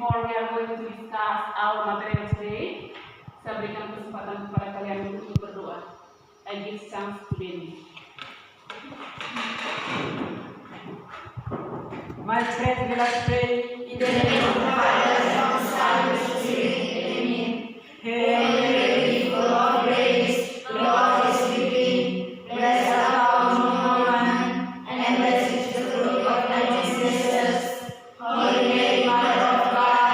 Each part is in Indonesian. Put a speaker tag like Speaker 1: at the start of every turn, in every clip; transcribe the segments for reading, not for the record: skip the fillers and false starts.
Speaker 1: before we are going to discuss our material today, saya berikan kesempatan kepada kalian untuk berdoa. I give chance to them.
Speaker 2: My friends, let us pray in the name of the Father, and of the Son, and of the Spirit. Amen. Hail Mary, full of grace, the Lord is with thee. Blessed art thou among women, and blessed is the fruit of thy womb, Jesus. Holy Mary, Mother of God,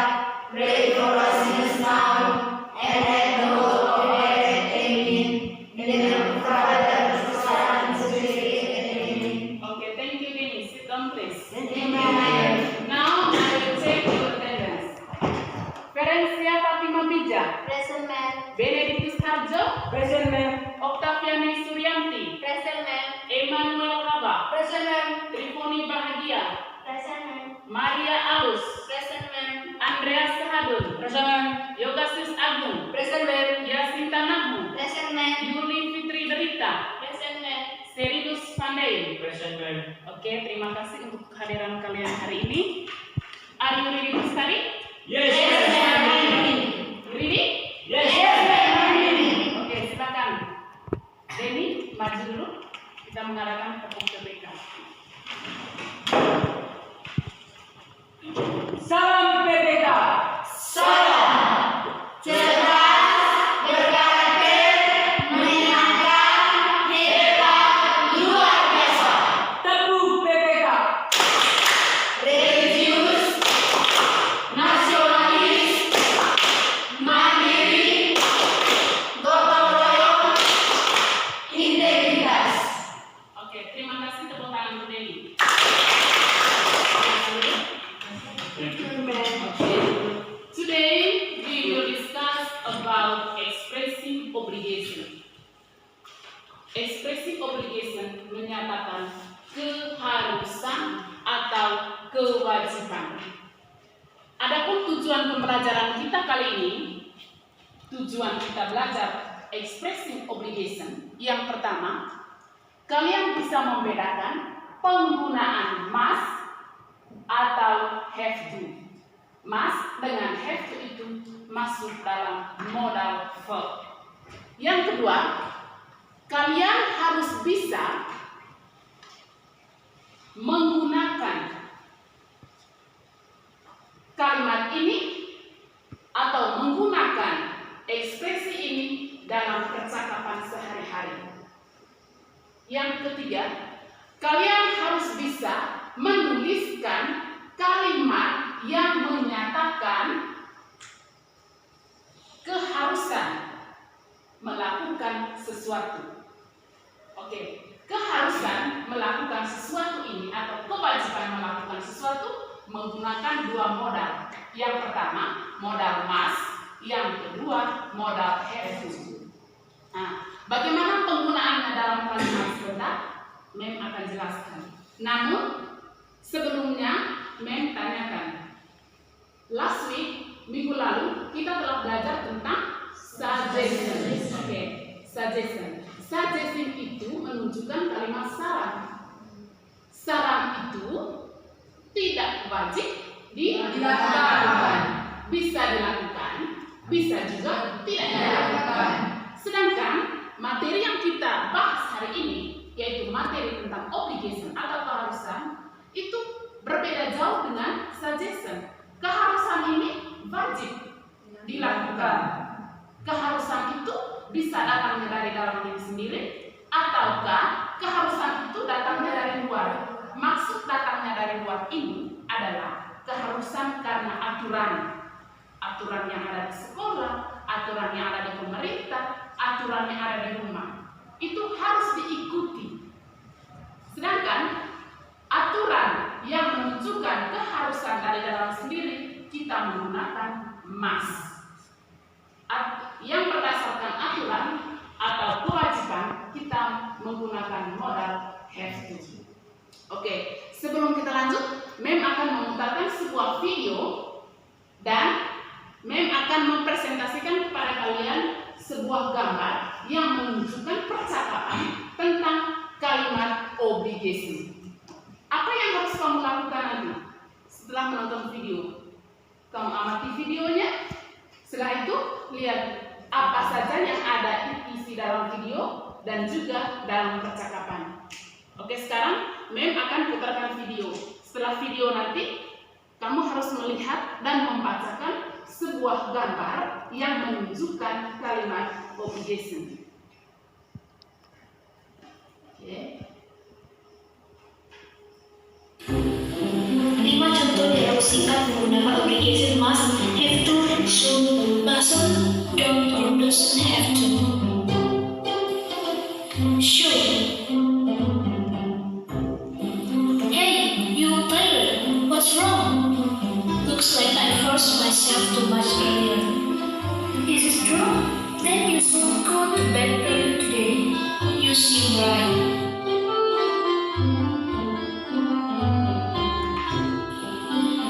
Speaker 2: pray for us sinners now, and at the hour of our death. Amen. In the name of the Father, and of the Son, and of the Spirit. Amen.
Speaker 1: Okay, thank you, Dennis. Sit down, please.
Speaker 2: Amen.
Speaker 1: Now I will check your attendance. Ferencia Fatima Bija,
Speaker 3: Present ma'am.
Speaker 1: Benedictus Harjo,
Speaker 2: Present, ma'am.
Speaker 1: Octaviani Suryanti,
Speaker 3: Present ma'am.
Speaker 1: Emmanuel Kaba,
Speaker 3: Present ma'am.
Speaker 1: Trifoni Bahagia,
Speaker 3: Present ma'am.
Speaker 1: Maria Alus,
Speaker 3: Present ma'am.
Speaker 1: Andreas Sahadun,
Speaker 2: Present, ma'am.
Speaker 1: Yogasis Agung,
Speaker 2: Present, ma'am.
Speaker 1: Yasinta Nahu,
Speaker 3: Present ma'am.
Speaker 1: Yuli Fitri Derita,
Speaker 3: Present ma'am.
Speaker 1: Seridus Pandai.
Speaker 2: Present, ma'am.
Speaker 1: Oke, terima kasih untuk kehadiran kalian hari ini. Are you ready to study?
Speaker 2: Yes,
Speaker 1: Ready?
Speaker 2: Yes,
Speaker 1: Oke, silakan. Denny, maju dulu. Kita mengadakan tepuk TBK.
Speaker 2: Salam PPK. Salam. Cerdas, berkarakter, menyenangkan, hebat, luar biasa. Tepuk PPK. Religius, nasionalis, mandiri, gotong royong, integritas.
Speaker 1: Oke, terima kasih, tepuk tangan untuk Denny. Today we will discuss about expressing obligation. Expressing obligation menyatakan keharusan atau kewajiban. Adapun tujuan pembelajaran kita kali ini, tujuan kita belajar expressing obligation. Yang pertama, kalian bisa membedakan penggunaan must atau have to. Must dengan have to itu masuk dalam modal verb. Yang kedua, kalian harus bisa menggunakan kalimat ini atau menggunakan ekspresi ini dalam percakapan sehari-hari. Yang ketiga, kalian harus bisa menuliskan kalimat yang menyatakan keharusan melakukan sesuatu. Oke, keharusan melakukan sesuatu ini atau kewajiban melakukan sesuatu menggunakan dua modal. Yang pertama, modal must, yang kedua, modal have to. Nah, bagaimana penggunaannya dalam kalimat sebentar? Mem akan jelaskan. Namun, sebelumnya Mem tanyakan. Last week, minggu lalu, kita telah belajar tentang suggestion. Oke, suggestion. Suggestion itu menunjukkan kalimat saran. Saran itu tidak wajib dilakukan. Bisa dilakukan, bisa juga tidak dilakukan. Sedangkan materi yang kita bahas hari ini, yaitu materi tentang obligation atau keharusan, itu berbeda jauh dengan suggestion. Keharusan ini wajib dilakukan. Keharusan itu bisa datangnya dari dalam diri sendiri, ataukah keharusan itu datangnya dari luar. Maksud datangnya dari luar ini adalah keharusan karena aturan. Aturan yang ada di sekolah, aturan yang ada di pemerintah, aturan yang ada di rumah. Itu harus diikuti. Sedangkan aturan yang menunjukkan keharusan dari dalam sendiri, kita menggunakan must. Yang berdasarkan aturan atau kewajiban, kita menggunakan modal have to. Oke, sebelum kita lanjut, Mem akan memutarkan sebuah video dan Mem akan mempresentasikan kepada kalian sebuah gambar yang menunjukkan percakapan tentang kalimat obligation. Apa yang harus kamu lakukan nanti setelah menonton video? Kamu amati videonya. Setelah itu lihat apa saja yang ada isi dalam video dan juga dalam percakapan. Oke, sekarang Mem akan putarkan video. Setelah video nanti kamu harus melihat dan membacakan sebuah gambar yang menunjukkan kalimat obligation. Oke.
Speaker 3: 5 contoh dialog singkat menggunakan obligation must, have to, should, mustn't, don't, or doesn't have to. Should. Hey, you tired? What's wrong? Looks like I forced myself too much earlier. Is it true? Then you should go to bed early today. You seem right.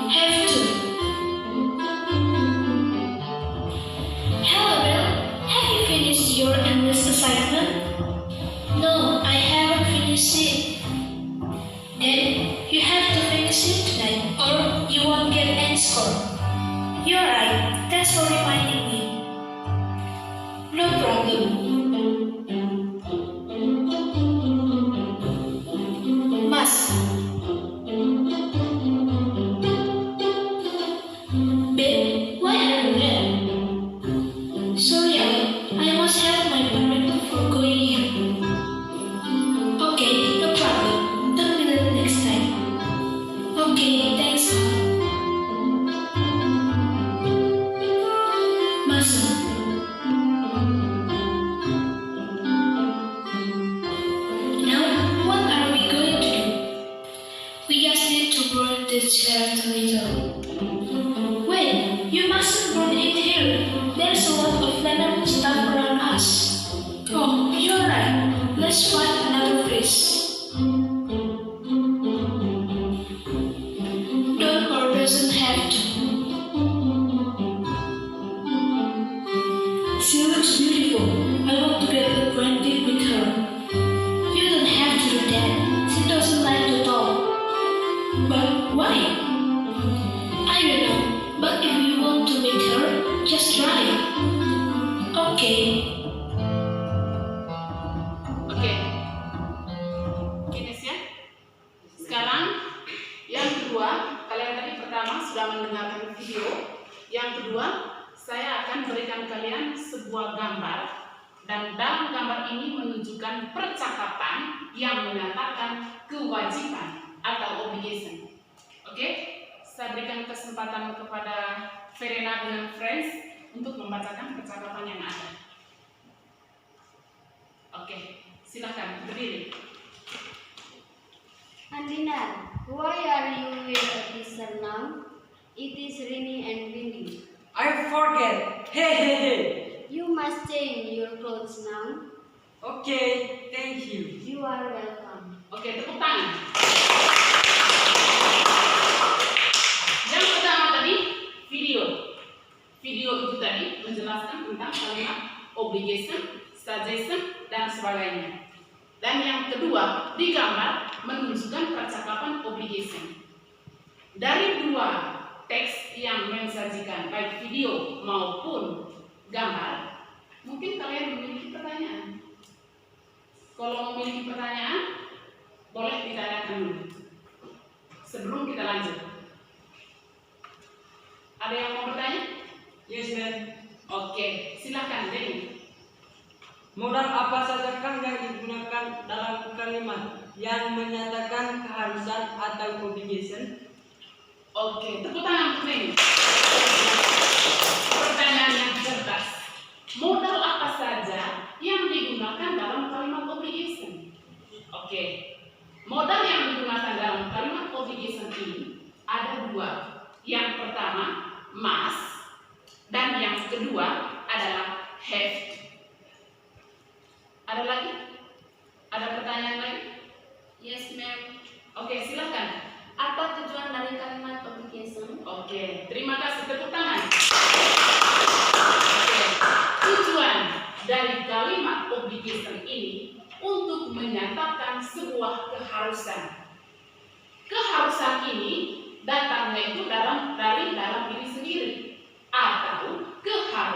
Speaker 3: Have to. Hello, Bill. Have you finished your English assignment? No, I haven't finished it. Then you have to finish it tonight, or you won't get any score. You're right. Thanks for reminding me. No problem. Must. Babe, why are you there? Sorry, I must help my parent before going here. Okay, no problem. Don't be late next time. Okay, thanks. Mustn't. Now, what are we going to do? We just need to burn this shirt a little. Wait, you mustn't burn it here. There's a lot of flammable stuff around us. Oh, you're right. Let's find another place. Don't or doesn't have to. She looks beautiful. I want to get acquainted with her. You don't have to do that. She doesn't like to talk. But why? I don't know. But if you want to meet her, just try. Okay.
Speaker 1: Oke. Finish ya. Sekarang yang kedua, kalian tadi pertama sudah mendengarkan video. Yang kedua, saya akan berikan kalian sebuah gambar, dan dalam gambar ini menunjukkan percakapan yang menyatakan kewajiban atau obligation. Oke, saya berikan kesempatan kepada Verena dengan Friends untuk membacakan percakapan yang ada. Oke, silakan berdiri.
Speaker 2: Andina, why are you wearing a t-shirt now? It is rainy and windy.
Speaker 4: I forget. Hey.
Speaker 2: You must change your clothes now.
Speaker 4: Okay, thank you.
Speaker 2: You are welcome.
Speaker 1: Oke, tepuk tangan. Yang pertama tadi video. Video itu tadi menjelaskan tentang kalimat obligation, suggestion, dan sebagainya. Dan yang kedua, di gambar menunjukkan percakapan obligation. Dari dua teks yang mensajikan baik video maupun gambar, mungkin kalian memiliki pertanyaan. Kalau memiliki pertanyaan, boleh ditanyakan dulu sebelum kita lanjut. Ada yang mau bertanya?
Speaker 4: Yes, ma'am.
Speaker 1: Oke, silakan Denny.
Speaker 4: Modal apa saja kan yang digunakan dalam kalimat yang menyatakan keharusan atau obligation?
Speaker 1: Oke, tepuk tangan untuk Denny. Pertanyaan yang cerdas. Modal apa saja yang digunakan dalam kalimat obligation? Oke, modal yang digunakan dalam kalimat obligation ini ada dua. Yang pertama, must, dan yang kedua adalah have. Ada lagi? Ada pertanyaan lain?
Speaker 2: Yes, ma'am.
Speaker 1: Oke, silakan.
Speaker 2: Apa tujuan dari kalimat obligation?
Speaker 1: Oke, terima kasih, tepuk tangan. Oke, tujuan dari kalimat obligation ini untuk menyatakan sebuah keharusan. Keharusan ini datangnya itu dari dalam diri sendiri.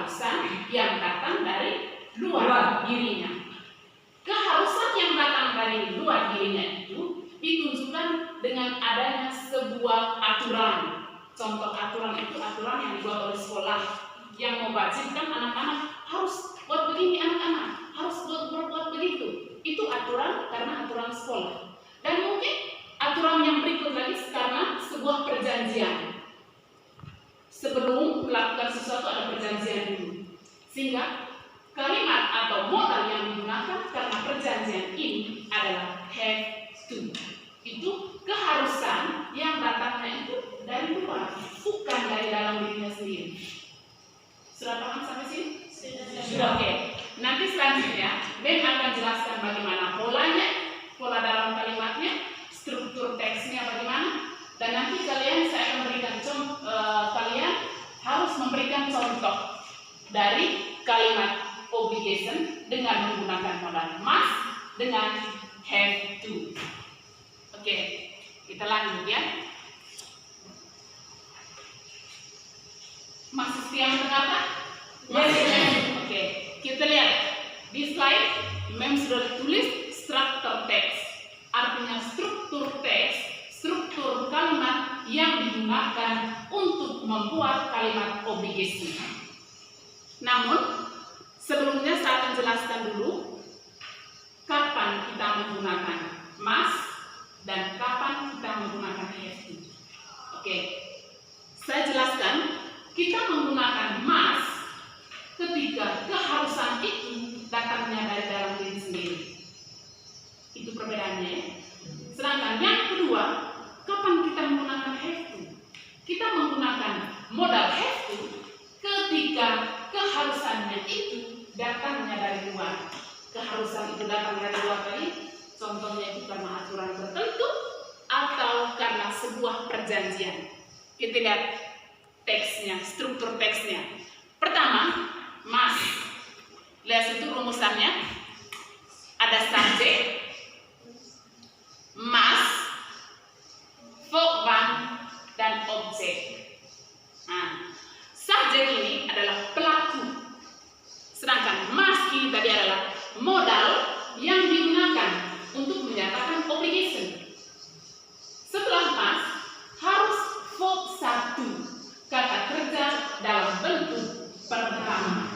Speaker 1: keharusan yang datang dari luar dirinya. Keharusan yang datang dari luar dirinya itu ditunjukkan dengan adanya sebuah aturan. Contoh aturan itu aturan yang dibuat oleh sekolah yang mewajibkan anak-anak harus buat begini, anak-anak harus buat begitu. Itu aturan karena aturan sekolah. Dan mungkin aturan yang berikut lagi karena sebuah perjanjian. Sebelum melakukan sesuatu ada perjanjian dulu. Sehingga kalimat atau modal yang digunakan karena perjanjian ini adalah have to. Itu keharusan yang datangnya itu dari luar, bukan dari dalam dirinya sendiri. Sudah paham sampai sini? Sudah. Oke. Nanti selanjutnya Ben akan jelaskan bagaimana polanya, pola dalam kalimatnya, struktur teksnya bagaimana, dan nanti kalian saya akan berikan kalian harus memberikan contoh dari kalimat obligation dengan menggunakan modal must dengan have to. Oke, kita lanjut ya. Masih setia mendengarkan? Oke, kita lihat di slide. Mem sudah tulis struktur teks, artinya struktur teks, struktur kalimat yang digunakan untuk membuat kalimat obligation. Namun sebelumnya saya akan jelaskan dulu kapan kita menggunakan must dan kapan kita menggunakan have to. Oke, saya jelaskan. Kita menggunakan must ketika keharusan itu datangnya dari dalam diri sendiri. Itu perbedaannya. Sedangkan yang kedua, kapan kita menggunakan have to? Kita menggunakan modal have to ketika keharusannya itu datangnya dari luar. Keharusan itu datang dari luar tadi, contohnya itu karena aturan tertentu atau karena sebuah perjanjian. Kita lihat teksnya, struktur teksnya. Pertama, must. Lihat itu rumusannya. Ada subjek, must, verb one, dan objek. Nah, subjek ini adalah pelaku. Sedangkan must ini tadi adalah modal yang digunakan untuk menyatakan obligation. Setelah must, harus verb satu. Kata kerja dalam bentuk pertama.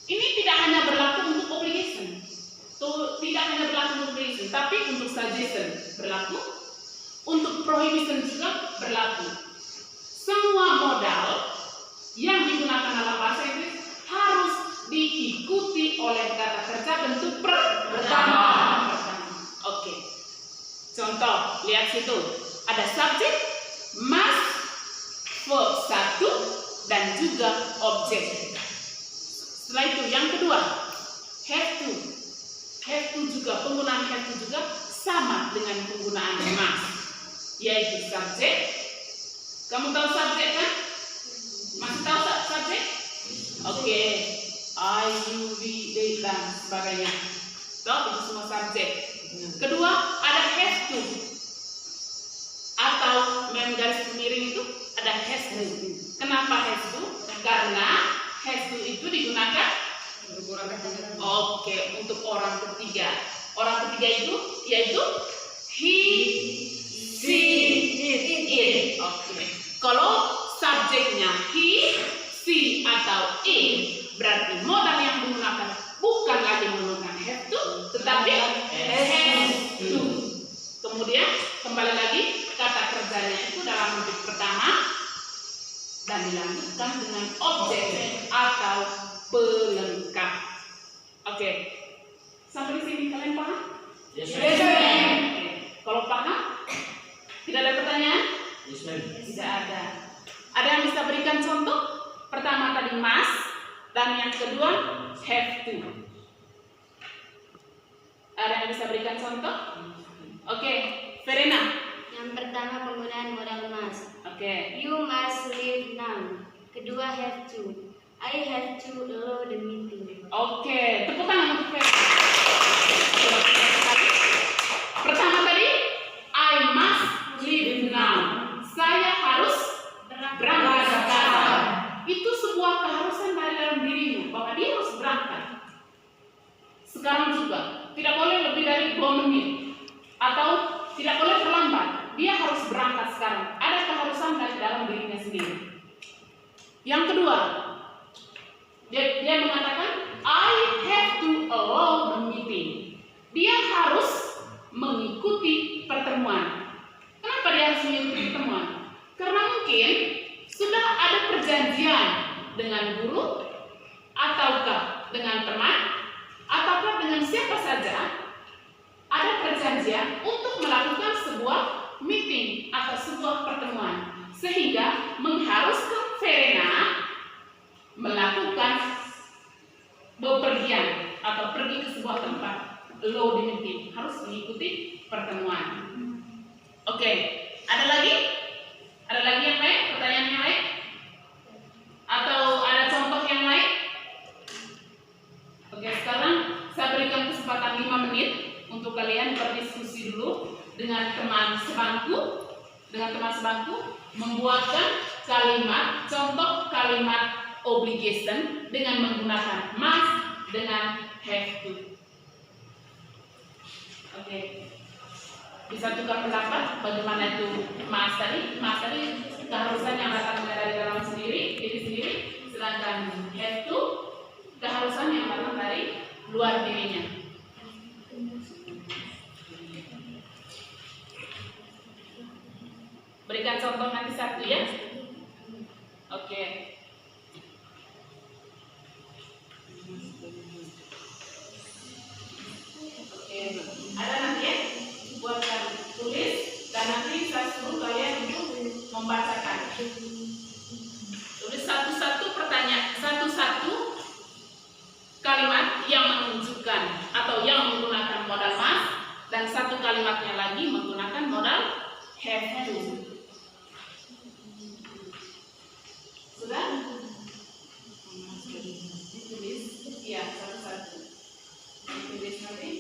Speaker 1: Ini tidak hanya berlaku untuk obligation, tidak hanya berlaku untuk obligation, tapi untuk suggestion berlaku, untuk prohibition juga berlaku. Semua modal yang digunakan dalam bahasa Inggris harus diikuti oleh kata kerja bentuk pertama. Oke. Contoh, lihat situ. Ada subjek, must, verb satu, dan juga objek. Setelah itu yang kedua, have to. Have to juga, penggunaan have to juga sama dengan penggunaan must, yaitu subjek. Kamu tahu subjek kan? Masih tahu subjek? Oke. I, you, we, they, dan sebagainya. Tahu itu semua subjek. Kedua, ada have to. Atau garis miring itu ada has to. Kenapa has to? Karena has to itu digunakan untuk orang ketiga. Orang ketiga itu yaitu he, she, it. Oke. Kalau subjeknya he, she atau it, berarti modal yang digunakan bukan lagi menggunakan have to, tetapi has to. Kemudian kembali lagi kata kerjanya itu dalam bentuk pertama dan dilanjutkan dengan objek atau pelengkap. Oke. Sampai di sini kalian paham?
Speaker 2: Yes, ma'am.
Speaker 1: Kalau paham, tidak ada pertanyaan?
Speaker 2: Yes, ma'am.
Speaker 1: Tidak ada. Ada yang bisa berikan contoh? Pertama tadi must dan yang kedua have to. Ada yang bisa berikan contoh? Oke, Verena.
Speaker 5: Yang pertama penggunaan modal must.
Speaker 1: Oke.
Speaker 5: You must leave now. Kedua have to. I have to allow the meeting.
Speaker 1: Oke, tepuk tangan untuk Verena. Pertama tadi I must leave now. Saya harus berangkat sekarang. Itu sebuah keharusan dari dalam atau tidak boleh terlambat. Dia harus berangkat sekarang. Ada keharusan dari dalam dirinya sendiri. Yang kedua, dia mengatakan I have to allow the meeting. Dia harus mengikuti pertemuan. Kenapa dia harus mengikuti pertemuan? Karena mungkin sudah ada perjanjian dengan guru, ataukah dengan teman, ataukah dengan siapa saja, ada perjanjian untuk melakukan sebuah meeting atau sebuah pertemuan, sehingga mengharuskan Verena melakukan bepergian atau pergi ke sebuah tempat. Allow the meeting, harus mengikuti pertemuan. Oke, ada lagi? Ada lagi yang lain? Pertanyaan yang lain? Atau ada contoh yang lain? Oke, sekarang saya berikan kesempatan 5 menit untuk kalian berdiskusi dulu dengan teman sebangku, membuatkan kalimat, contoh kalimat obligation dengan menggunakan must dengan have to. Oke, bisa tukar pendapat bagaimana itu must tadi keharusan yang datang dari dalam diri sendiri, sedangkan have to keharusan yang datang dari luar dirinya. Berikan contoh nanti satu ya. Oke. Ada nanti ya, buatkan tulis dan nanti saya suruh kalian untuk membacakan. Tulis satu-satu pertanyaan, satu-satu kalimat yang menunjukkan atau yang menggunakan modal must, dan satu kalimatnya lagi menggunakan modal have to. Sudah? Ditulis ya satu-satu. Ditulis nanti.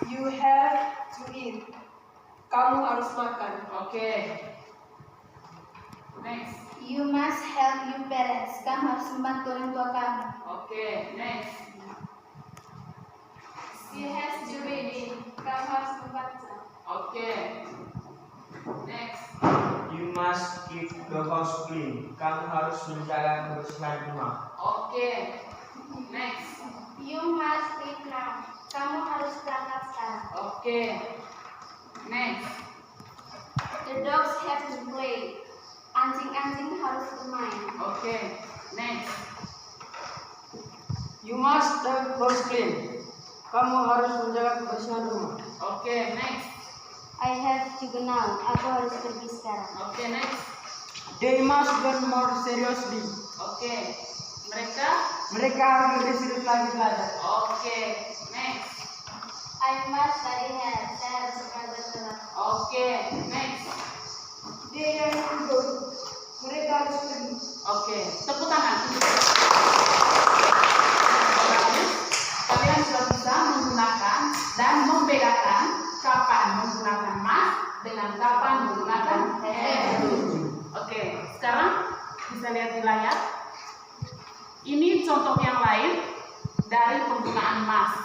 Speaker 2: You have to eat. Kamu harus makan.
Speaker 1: Oke. Next.
Speaker 5: You must help your parents. Kamu harus membantu orang tua kamu.
Speaker 1: Oke. Next.
Speaker 5: She has to read. Kamu harus membaca.
Speaker 1: Oke. Next.
Speaker 6: You must keep the house clean. Kamu harus menjaga kebersihan rumah.
Speaker 1: Oke. Next.
Speaker 5: You must leave now. Kamu harus berangkat sekarang.
Speaker 1: Oke. Next.
Speaker 5: The dogs have to play. Anjing-anjing harus bermain.
Speaker 1: Oke. Next.
Speaker 2: You must keep the house clean. Kamu harus menjaga kebersihan rumah.
Speaker 1: Oke. Next.
Speaker 5: I have to go now. Aku harus pergi sekarang.
Speaker 1: Oke. Next.
Speaker 2: They must learn more seriously.
Speaker 1: Oke.
Speaker 2: Mereka harus lebih serius lagi belajar.
Speaker 1: Oke. Next.
Speaker 5: I must study hard. Saya harus belajar keras.
Speaker 1: Oke. Next.
Speaker 2: They are to go. Mereka harus pergi.
Speaker 1: Oke. Tepuk tangan. Kalian sudah bisa menggunakan dan membedakan kapan menggunakan must dengan kapan menggunakan have to. Oke, sekarang bisa lihat di layar. Ini contoh yang lain dari penggunaan must.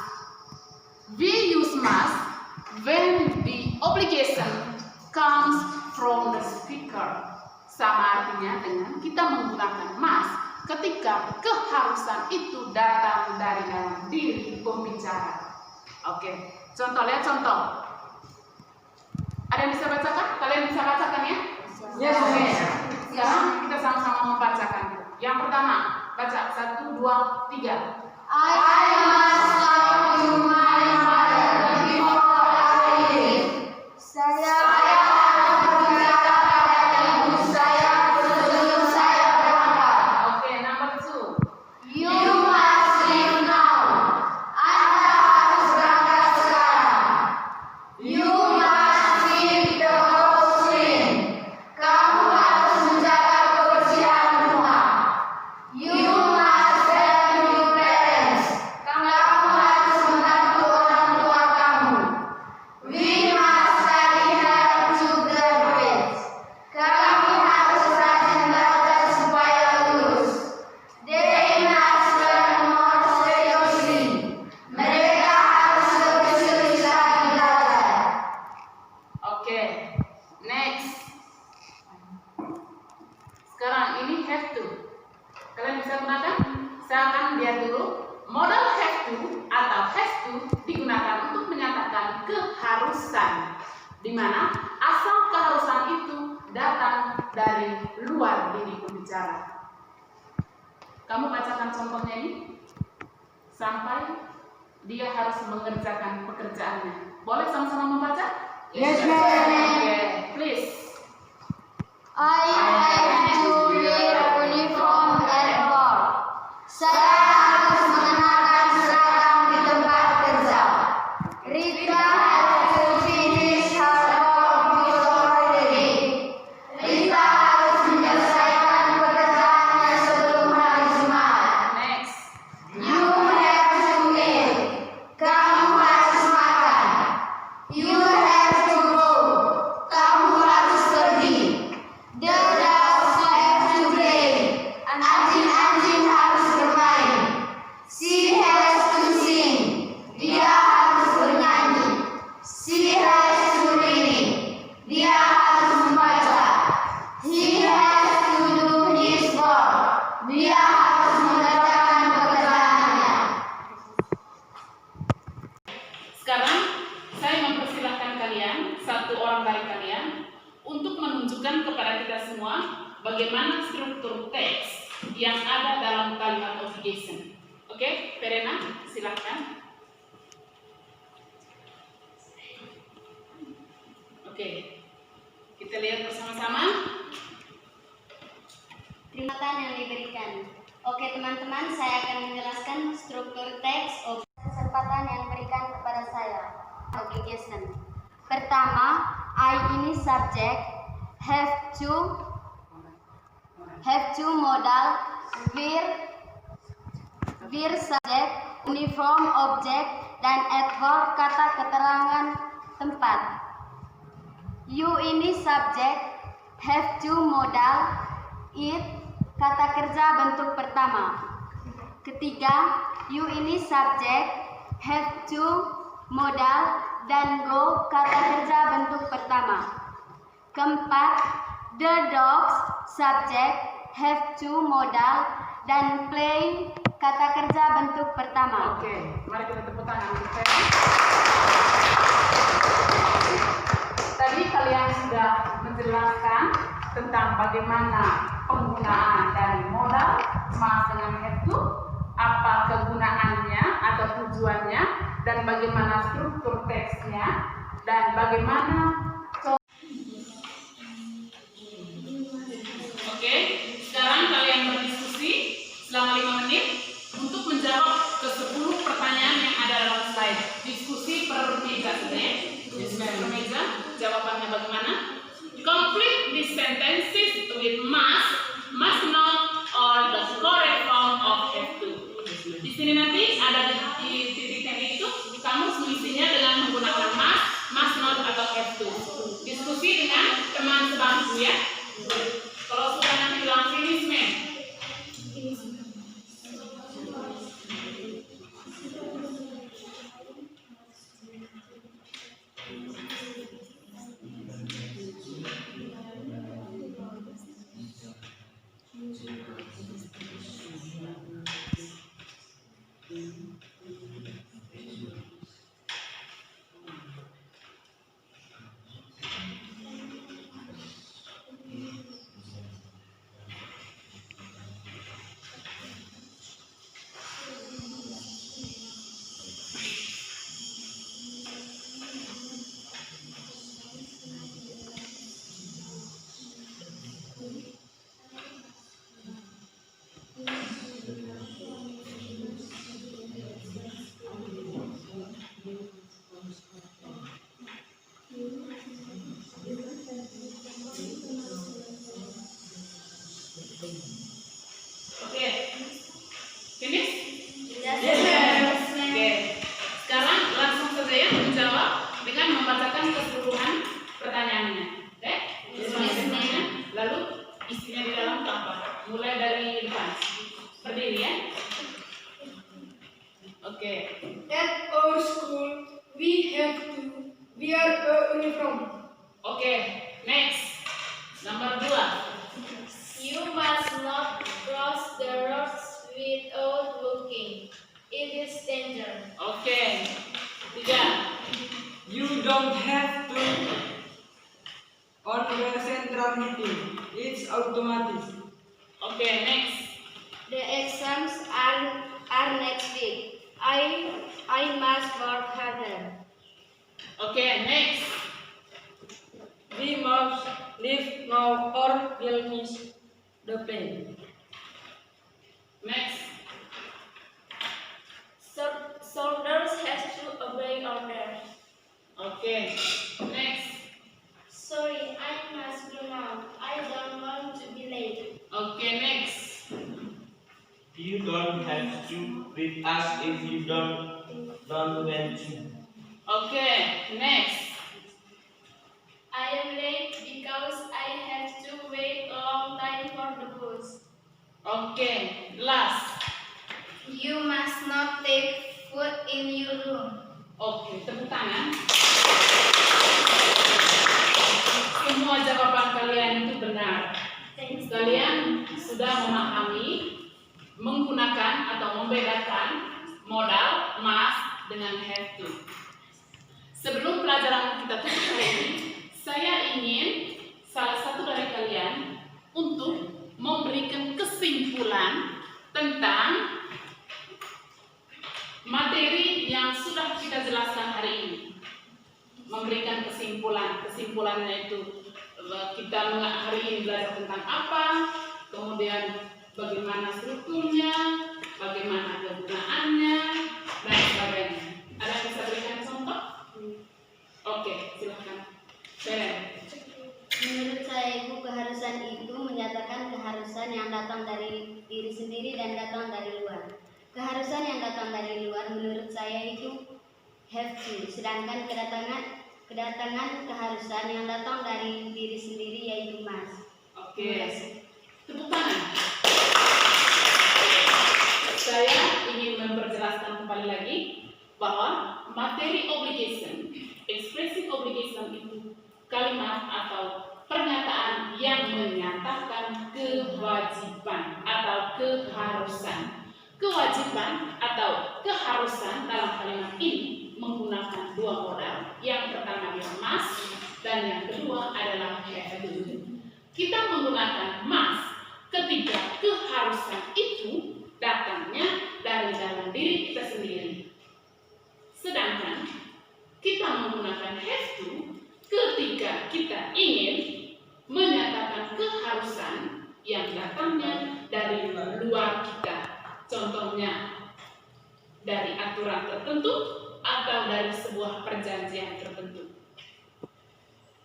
Speaker 1: Sama-samanya dengan kita menggunakan must ketika keharusan itu datang dari dalam diri pembicara. Oke, contoh, lihat contoh. Ada yang bisa bacakan? Kalian bisa bacakan ya?
Speaker 2: Yes,
Speaker 1: Oke.
Speaker 2: Miss.
Speaker 1: Sekarang kita sama-sama membacakan. Yang pertama, baca 1, 2, 3.
Speaker 2: I must talk to my mother before I leave. Saya harus berbicara pada ibu saya sebelum saya berangkat.
Speaker 1: Oke, number 2.
Speaker 2: You must leave now. Anda harus berangkat sekarang. You must keep the house clean. Kamu harus menjaga kebersihan rumah. You must help your parents. Kamu harus membantu orang tua kamu. We must study hard to graduate. Kamu harus rajin belajar supaya lulus. They must learn more seriously. Mereka harus lebih serius lagi belajar.
Speaker 1: Oke, next. Sekarang ini have to. Kalian bisa gunakan? Saya akan lihat dulu. Modal have to atau has to digunakan untuk menyatakan keharusan, di mana asal keharusan itu datang dari luar diri pembicara. Kamu bacakan contohnya ini sampai dia harus mengerjakan pekerjaannya. Boleh sama-sama membaca?
Speaker 2: Yes, ma'am.
Speaker 1: Oke, please.
Speaker 2: I have to wear uniform at work. Saya harus mengenakan seragam di tempat kerja. Rita has to finish her work before the day. Rita harus menyelesaikan pekerjaannya sebelum hari Jumat.
Speaker 1: Next.
Speaker 2: You have to eat. Kamu harus makan. You have to go. Kamu harus pergi. The dogs have to play. Anjing-anjing harus bermain. She has to sing. Dia harus bernyanyi. She has to read. Dia harus membaca. He has to do his work. Dia harus mengerjakan pekerjaannya.
Speaker 1: Sekarang saya mempersilahkan kalian, satu orang dari kalian, untuk menunjukkan kepada kita semua bagaimana struktur teks yang ada dalam kalimat obligation. Oke, Verena, silahkan. Oke, kita lihat bersama-sama.
Speaker 5: Terima kasih yang diberikan. Oke teman-teman, saya akan menjelaskan struktur teks kesempatan yang diberikan kepada saya. Obligation. Pertama, I ini subjek, have to modal, wir subjek, uniform objek, dan adverb kata keterangan tempat. You ini subjek, have to modal, it kata kerja bentuk pertama. Ketiga, you ini subjek, have to modal, dan go kata kerja bentuk pertama. Keempat, the dogs subjek, have to modal, dan play kata kerja bentuk pertama.
Speaker 1: Oke, mari kita tepuk tangan untuk Verena. Tadi kalian sudah menjelaskan tentang bagaimana penggunaan dari modal mas dengan have to, apa kegunaannya atau tujuannya, dan bagaimana struktur teksnya, dan bagaimana. Oke, sekarang kalian berdiskusi selama 5 menit untuk menjawab ke 10 pertanyaan yang ada dalam slide. Diskusi per meja sebenarnya. Diskusi per meja, jawabannya bagaimana? Complete these sentences with must not, or the correct form of have to. Di sini nanti ada di titiknya itu, kamu mengisinya dengan menggunakan must not atau have to. Diskusi dengan teman sebangku ya. Kalau sudah nanti bilang finish, men. Oke, next. Nomor 2.
Speaker 3: You must not cross the roads without looking. It is danger.
Speaker 1: Oke. 3.
Speaker 4: You don't have to on the central heating. It's automatic.
Speaker 1: Oke, next.
Speaker 5: The exams are next week. I must work harder.
Speaker 1: Oke, next.
Speaker 4: We must leave now or we'll miss the plane.
Speaker 1: Next.
Speaker 3: Soldiers have to obey orders.
Speaker 1: Oke, next.
Speaker 3: Sorry, I must go now. I don't want to be late.
Speaker 1: Oke, next.
Speaker 6: You don't have to with us if you don't want to.
Speaker 1: Oke, next.
Speaker 3: I am late because I have to wait a long time for the bus.
Speaker 1: Oke, last.
Speaker 5: You must not take food in your room.
Speaker 1: Oke, tepuk tangan. Semua jawaban kalian itu benar. Kalian sudah memahami menggunakan atau membedakan modal must dengan have to. Sebelum pelajaran kita tutup hari ini, saya ingin salah satu dari kalian untuk memberikan kesimpulan tentang materi yang sudah kita jelaskan hari ini. Memberikan kesimpulannya itu kita hari ini belajar tentang apa, kemudian bagaimana strukturnya, bagaimana kegunaannya, dan sebagainya. Ada yang bisa berikan contoh? Oke, silahkan. Beren.
Speaker 5: Menurut saya, Ibu, keharusan itu menyatakan keharusan yang datang dari diri sendiri dan datang dari luar. Keharusan yang datang dari luar menurut saya itu have to, sedangkan kedatangan keharusan yang datang dari diri sendiri yaitu must.
Speaker 1: Oke, tepuk tangan. Saya ingin memperjelaskan kembali lagi bahwa materi obligation, expressive obligation itu kalimat atau pernyataan yang menyatakan kewajiban atau keharusan. Kewajiban atau keharusan dalam kalimat ini menggunakan dua modal. Yang pertama adalah must dan yang kedua adalah have to. Kita menggunakan must ketika keharusan itu datangnya dari dalam diri kita sendiri. Sedangkan kita menggunakan have to ketika kita ingin menyatakan keharusan yang datangnya dari luar kita. Contohnya dari aturan tertentu atau dari sebuah perjanjian tertentu.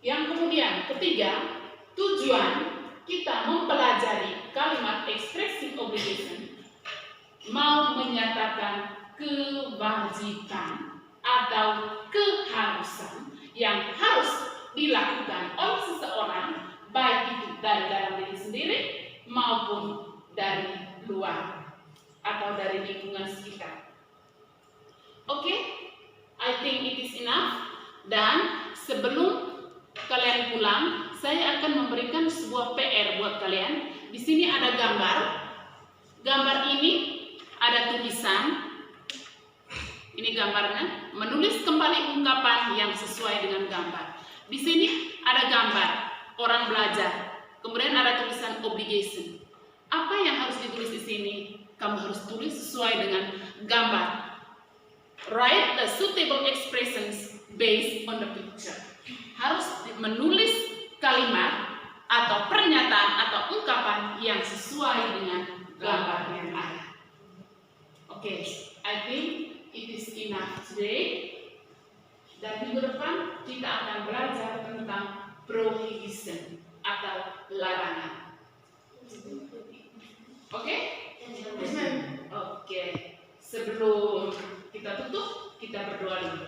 Speaker 1: Yang kemudian ketiga, tujuan kita mempelajari kalimat expressive obligation mau menyatakan kewajiban atau keharusan yang harus dilakukan oleh seseorang, baik itu dari dalam diri sendiri maupun dari luar atau dari lingkungan sekitar. Oke, I think it is enough. Dan sebelum kalian pulang, saya akan memberikan sebuah PR buat kalian. Di sini ada gambar. Gambar ini ada tulisan. Ini gambarnya. Menulis kembali ungkapan yang sesuai dengan gambar. Di sini ada gambar orang belajar. Kemudian ada tulisan obligation. Apa yang harus ditulis di sini? Kamu harus tulis sesuai dengan gambar. Write the suitable expressions based on the picture. Harus menulis kalimat atau pernyataan atau ungkapan yang sesuai dengan gambar yang ada. Oke, I think it is enough today. Dan minggu depan kita akan belajar tentang prohibition atau larangan. Oke? Oke. Sebelum kita tutup, kita berdoa dulu.